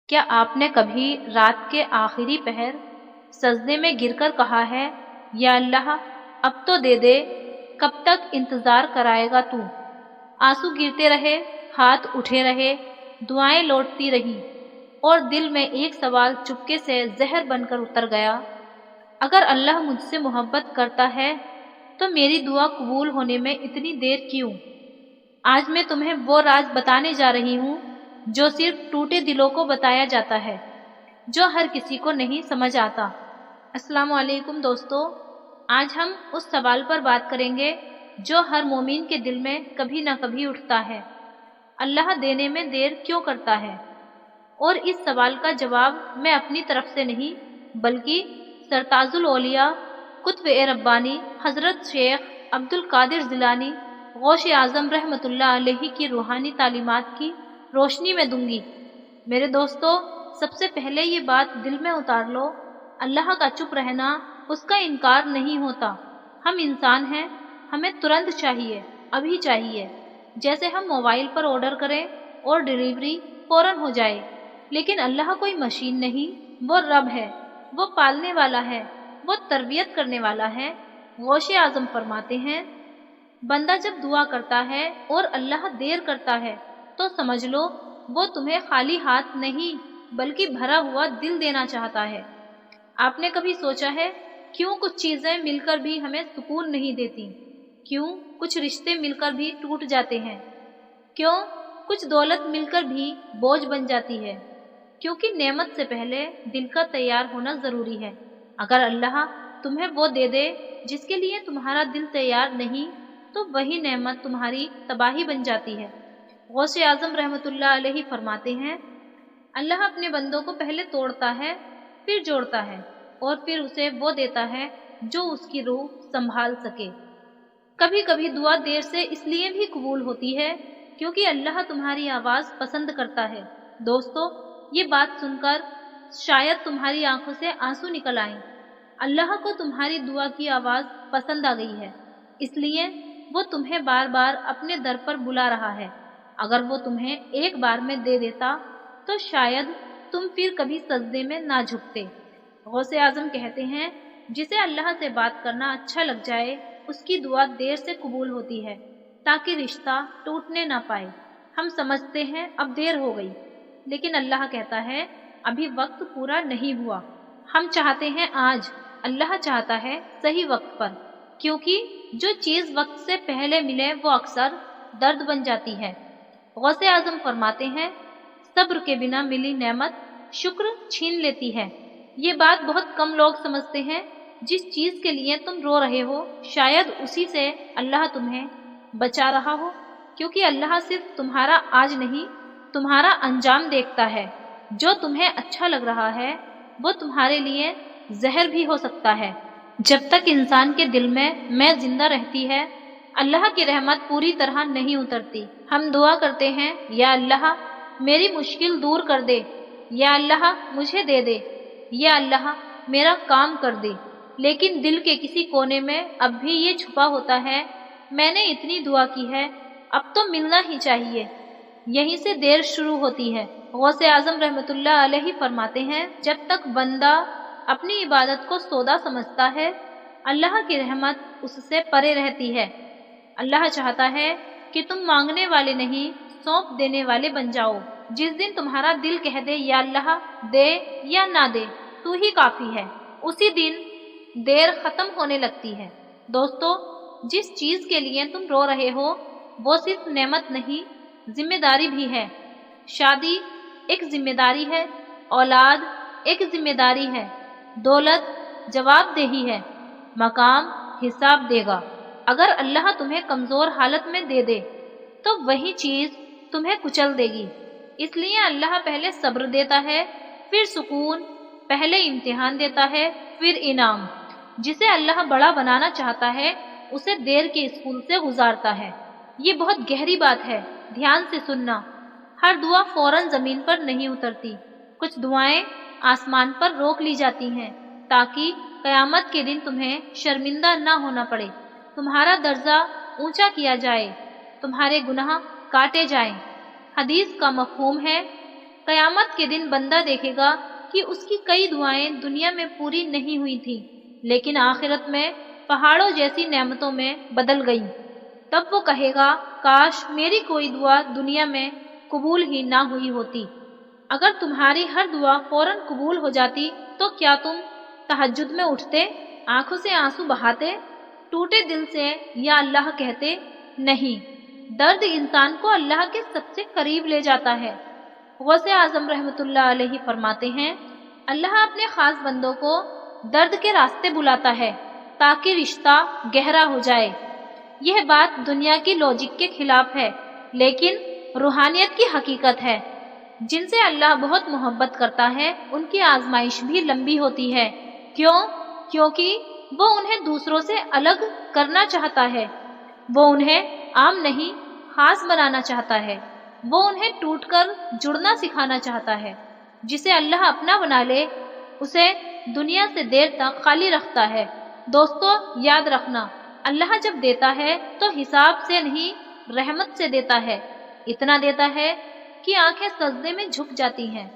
کیا آپ نے کبھی رات کے آخری پہر سجدے میں گر کر کہا ہے، یا اللہ اب تو دے دے، کب تک انتظار کرائے گا تو؟ آنسو گرتے رہے، ہاتھ اٹھے رہے، دعائیں لوٹتی رہیں، اور دل میں ایک سوال چپکے سے زہر بن کر اتر گیا، اگر اللہ مجھ سے محبت کرتا ہے تو میری دعا قبول ہونے میں اتنی دیر کیوں؟ آج میں تمہیں وہ راز بتانے جا رہی ہوں جو صرف ٹوٹے دلوں کو بتایا جاتا ہے، جو ہر کسی کو نہیں سمجھ آتا۔ السلام علیکم دوستو، آج ہم اس سوال پر بات کریں گے جو ہر مومن کے دل میں کبھی نہ کبھی اٹھتا ہے، اللہ دینے میں دیر کیوں کرتا ہے؟ اور اس سوال کا جواب میں اپنی طرف سے نہیں بلکہ سرتاج الاولیاء قطب ربانی حضرت شیخ عبد القادر جیلانی غوث اعظم رحمۃ اللہ علیہ کی روحانی تعلیمات کی روشنی میں دوں گی۔ میرے دوستو، سب سے پہلے یہ بات دل میں اتار لو، اللہ کا چپ رہنا اس کا انکار نہیں ہوتا۔ ہم انسان ہیں، ہمیں ترنت چاہیے، ابھی چاہیے، جیسے ہم موبائل پر آرڈر کریں اور ڈیلیوری فوراً ہو جائے، لیکن اللہ کوئی مشین نہیں، وہ رب ہے، وہ پالنے والا ہے، وہ تربیت کرنے والا ہے۔ غوث اعظم فرماتے ہیں، بندہ جب دعا کرتا ہے اور اللہ دیر کرتا ہے تو سمجھ لو وہ تمہیں خالی ہاتھ نہیں بلکہ بھرا ہوا دل دینا چاہتا ہے۔ آپ نے کبھی سوچا ہے کیوں کچھ چیزیں مل کر بھی ہمیں سکون نہیں دیتی؟ کیوں کچھ رشتے مل کر بھی ٹوٹ جاتے ہیں؟ کیوں کچھ دولت مل کر بھی بوجھ بن جاتی ہے؟ کیونکہ نعمت سے پہلے دل کا تیار ہونا ضروری ہے۔ اگر اللہ تمہیں وہ دے دے جس کے لیے تمہارا دل تیار نہیں تو وہی نعمت تمہاری تباہی بن جاتی ہے۔ غوث اعظم رحمۃ اللہ علیہ فرماتے ہیں، اللہ اپنے بندوں کو پہلے توڑتا ہے، پھر جوڑتا ہے، اور پھر اسے وہ دیتا ہے جو اس کی روح سنبھال سکے۔ کبھی کبھی دعا دیر سے اس لیے بھی قبول ہوتی ہے کیونکہ اللہ تمہاری آواز پسند کرتا ہے۔ دوستو، یہ بات سن کر شاید تمہاری آنکھوں سے آنسو نکل آئیں۔ اللہ کو تمہاری دعا کی آواز پسند آ گئی ہے، اس لیے وہ تمہیں بار بار اپنے در پر بلا رہا ہے۔ اگر وہ تمہیں ایک بار میں دے دیتا تو شاید تم پھر کبھی سجدے میں نہ جھکتے۔ غوث اعظم کہتے ہیں، جسے اللہ سے بات کرنا اچھا لگ جائے اس کی دعا دیر سے قبول ہوتی ہے تاکہ رشتہ ٹوٹنے نہ پائے۔ ہم سمجھتے ہیں اب دیر ہو گئی، لیکن اللہ کہتا ہے ابھی وقت پورا نہیں ہوا۔ ہم چاہتے ہیں آج، اللہ چاہتا ہے صحیح وقت پر، کیونکہ جو چیز وقت سے پہلے ملے وہ اکثر درد بن جاتی ہے۔ غوث اعظم فرماتے ہیں، صبر کے بنا ملی نعمت شکر چھین لیتی ہے۔ یہ بات بہت کم لوگ سمجھتے ہیں۔ جس چیز کے لیے تم رو رہے ہو شاید اسی سے اللہ تمہیں بچا رہا ہو، کیونکہ اللہ صرف تمہارا آج نہیں تمہارا انجام دیکھتا ہے۔ جو تمہیں اچھا لگ رہا ہے وہ تمہارے لیے زہر بھی ہو سکتا ہے۔ جب تک انسان کے دل میں زندہ رہتی ہے اللہ کی رحمت پوری طرح نہیں اترتی۔ ہم دعا کرتے ہیں، یا اللہ میری مشکل دور کر دے، یا اللہ مجھے دے دے، یا اللہ میرا کام کر دے، لیکن دل کے کسی کونے میں اب بھی یہ چھپا ہوتا ہے، میں نے اتنی دعا کی ہے، اب تو ملنا ہی چاہیے۔ یہیں سے دیر شروع ہوتی ہے۔ غوث اعظم رحمۃ اللہ علیہ فرماتے ہیں، جب تک بندہ اپنی عبادت کو سودا سمجھتا ہے اللہ کی رحمت اس سے پرے رہتی ہے۔ اللہ چاہتا ہے کہ تم مانگنے والے نہیں سونپ دینے والے بن جاؤ۔ جس دن تمہارا دل کہہ دے یا اللہ دے یا نہ دے تو ہی کافی ہے، اسی دن دیر ختم ہونے لگتی ہے۔ دوستو، جس چیز کے لیے تم رو رہے ہو وہ صرف نعمت نہیں ذمہ داری بھی ہے۔ شادی ایک ذمہ داری ہے، اولاد ایک ذمہ داری ہے، دولت جواب دہی ہے، مقام حساب دے گا۔ اگر اللہ تمہیں کمزور حالت میں دے دے تو وہی چیز تمہیں کچل دے گی۔ اس لیے اللہ پہلے صبر دیتا ہے، پھر سکون، پہلے امتحان دیتا ہے، پھر انعام۔ جسے اللہ بڑا بنانا چاہتا ہے اسے دیر کے اسکول سے گزارتا ہے۔ یہ بہت گہری بات ہے، دھیان سے سننا۔ ہر دعا فوراً زمین پر نہیں اترتی، کچھ دعائیں آسمان پر روک لی جاتی ہیں تاکہ قیامت کے دن تمہیں شرمندہ نہ ہونا پڑے، تمہارا درجہ اونچا کیا جائے، تمہارے گناہ کاٹے جائیں۔ حدیث کا مفہوم ہے، قیامت کے دن بندہ دیکھے گا کہ اس کی کئی دعائیں دنیا میں پوری نہیں ہوئی تھیں لیکن آخرت میں پہاڑوں جیسی نعمتوں میں بدل گئی۔ تب وہ کہے گا کاش میری کوئی دعا دنیا میں قبول ہی نہ ہوئی ہوتی۔ اگر تمہاری ہر دعا فوراً قبول ہو جاتی تو کیا تم تہجد میں اٹھتے، آنکھوں سے آنسو بہاتے، ٹوٹے دل سے یا اللہ کہتے؟ نہیں، درد انسان کو اللہ کے سب سے قریب لے جاتا ہے۔ غوث اعظم رحمۃ اللہ علیہ فرماتے ہیں اللہ اپنے خاص بندوں کو درد کے راستے بلاتا ہے تاکہ رشتہ گہرا ہو جائے۔ یہ بات دنیا کی لاجک کے خلاف ہے لیکن روحانیت کی حقیقت ہے۔ جن سے اللہ بہت محبت کرتا ہے ان کی آزمائش بھی لمبی ہوتی ہے۔ کیوں؟ کیونکہ وہ انہیں دوسروں سے الگ کرنا چاہتا ہے، وہ انہیں عام نہیں خاص بنانا چاہتا ہے، وہ انہیں ٹوٹ کر جڑنا سکھانا چاہتا ہے۔ جسے اللہ اپنا بنا لے اسے دنیا سے دیر تک خالی رکھتا ہے۔ دوستو یاد رکھنا، اللہ جب دیتا ہے تو حساب سے نہیں رحمت سے دیتا ہے۔ اتنا دیتا ہے کہ آنکھیں سجدے میں جھک جاتی ہیں،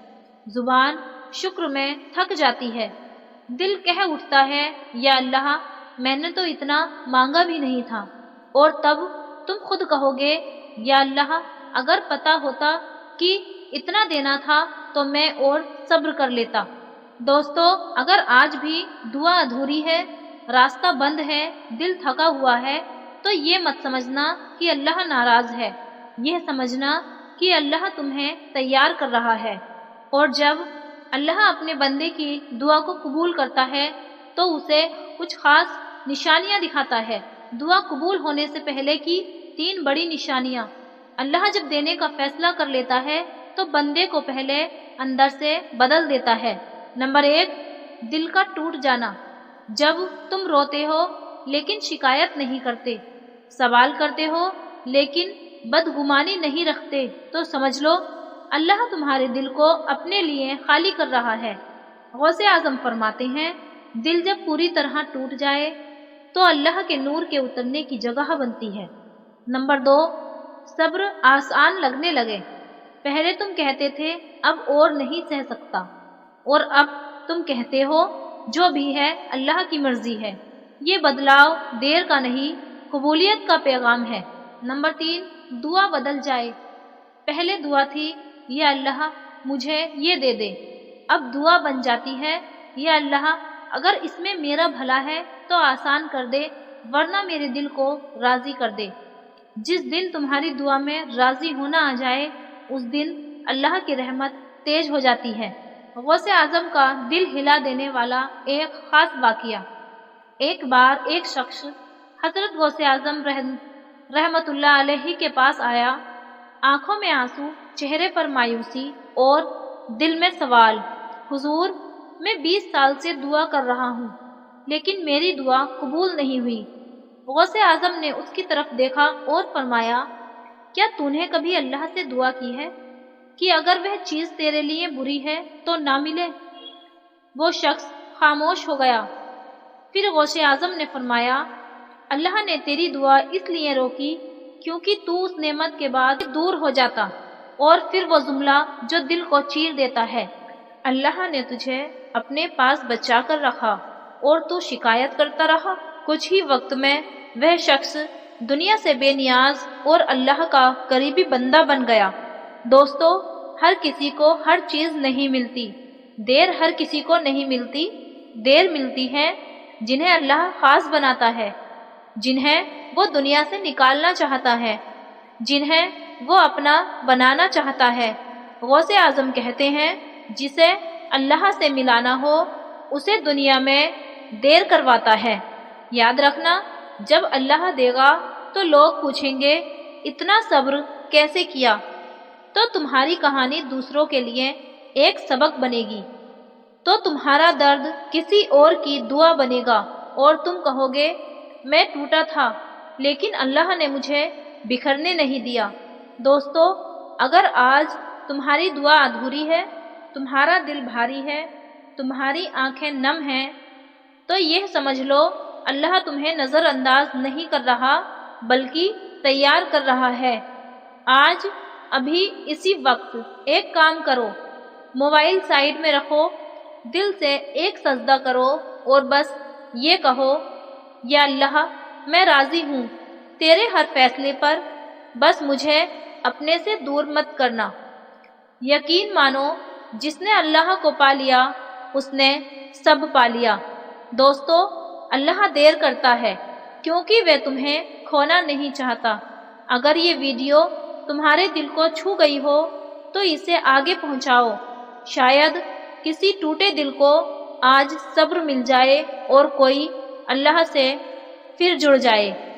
زبان شکر میں تھک جاتی ہے، دل کہہ اٹھتا ہے یا اللہ میں نے تو اتنا مانگا بھی نہیں تھا، اور تب تم خود کہو گے یا اللہ اگر پتا ہوتا کہ اتنا دینا تھا تو میں اور صبر کر لیتا۔ دوستو اگر آج بھی دعا ادھوری ہے، راستہ بند ہے، دل تھکا ہوا ہے تو یہ مت سمجھنا کہ اللہ ناراض ہے، یہ سمجھنا کہ اللہ تمہیں تیار کر رہا ہے۔ اور جب اللہ اپنے بندے کی دعا کو قبول کرتا ہے تو اسے کچھ خاص نشانیاں دکھاتا ہے۔ دعا قبول ہونے سے پہلے کی 3 بڑی نشانیاں۔ اللہ جب دینے کا فیصلہ کر لیتا ہے تو بندے کو پہلے اندر سے بدل دیتا ہے۔ نمبر 1، دل کا ٹوٹ جانا۔ جب تم روتے ہو لیکن شکایت نہیں کرتے، سوال کرتے ہو لیکن بدگمانی نہیں رکھتے تو سمجھ لو اللہ تمہارے دل کو اپنے لیے خالی کر رہا ہے۔ غوث اعظم فرماتے ہیں دل جب پوری طرح ٹوٹ جائے تو اللہ کے نور کے اترنے کی جگہ بنتی ہے۔ نمبر 2، صبر آسان لگنے لگے۔ پہلے تم کہتے تھے اب اور نہیں سہ سکتا، اور اب تم کہتے ہو جو بھی ہے اللہ کی مرضی ہے۔ یہ بدلاؤ دیر کا نہیں قبولیت کا پیغام ہے۔ نمبر 3، دعا بدل جائے۔ پہلے دعا تھی یا اللہ مجھے یہ دے دے، اب دعا بن جاتی ہے یا اللہ اگر اس میں میرا بھلا ہے تو آسان کر دے ورنہ میرے دل کو راضی کر دے۔ جس دن تمہاری دعا میں راضی ہونا آ جائے اس دن اللہ کی رحمت تیز ہو جاتی ہے۔ غوث اعظم کا دل ہلا دینے والا ایک خاص واقعہ۔ ایک بار ایک شخص حضرت غوث اعظم رحمت اللہ علیہ کے پاس آیا، آنکھوں میں آنسو، چہرے پر مایوسی اور دل میں سوال، حضور میں 20 سال سے دعا کر رہا ہوں لیکن میری دعا قبول نہیں ہوئی۔ غوث اعظم نے اس کی طرف دیکھا اور فرمایا کیا تو نے کبھی اللہ سے دعا کی ہے کہ اگر وہ چیز تیرے لیے بری ہے تو نہ ملے؟ وہ شخص خاموش ہو گیا۔ پھر غوث اعظم نے فرمایا اللہ نے تیری دعا اس لیے روکی کیونکہ تو اس نعمت کے بعد دور ہو جاتا، اور پھر وہ جملہ جو دل کو چیر دیتا ہے، اللہ نے تجھے اپنے پاس بچا کر رکھا اور تو شکایت کرتا رہا۔ کچھ ہی وقت میں وہ شخص دنیا سے بے نیاز اور اللہ کا قریبی بندہ بن گیا۔ دوستو ہر کسی کو ہر چیز نہیں ملتی، دیر ہر کسی کو نہیں ملتی، دیر ملتی ہے جنہیں اللہ خاص بناتا ہے، جنہیں وہ دنیا سے نکالنا چاہتا ہے، جنہیں وہ اپنا بنانا چاہتا ہے۔ غوث اعظم کہتے ہیں جسے اللہ سے ملانا ہو اسے دنیا میں دیر کرواتا ہے۔ یاد رکھنا جب اللہ دے گا تو لوگ پوچھیں گے اتنا صبر کیسے کیا، تو تمہاری کہانی دوسروں کے لیے ایک سبق بنے گی، تو تمہارا درد کسی اور کی دعا بنے گا اور تم کہو گے میں ٹوٹا تھا لیکن اللہ نے مجھے بکھرنے نہیں دیا۔ دوستو اگر آج تمہاری دعا ادھوری ہے، تمہارا دل بھاری ہے، تمہاری آنکھیں نم ہیں، تو یہ سمجھ لو اللہ تمہیں نظر انداز نہیں کر رہا بلکہ تیار کر رہا ہے۔ آج ابھی اسی وقت ایک کام کرو، موبائل سائڈ میں رکھو، دل سے ایک سجدہ کرو اور بس یہ کہو، یا اللہ میں راضی ہوں تیرے ہر فیصلے پر، بس مجھے اپنے سے دور مت کرنا۔ یقین مانو جس نے اللہ کو پا لیا اس نے سب پا لیا۔ دوستو، اللہ دیر کرتا ہے کیونکہ وہ تمہیں کھونا نہیں چاہتا۔ اگر یہ ویڈیو تمہارے دل کو چھو گئی ہو تو اسے آگے پہنچاؤ، شاید کسی ٹوٹے دل کو آج صبر مل جائے اور کوئی اللہ سے پھر جڑ جائے۔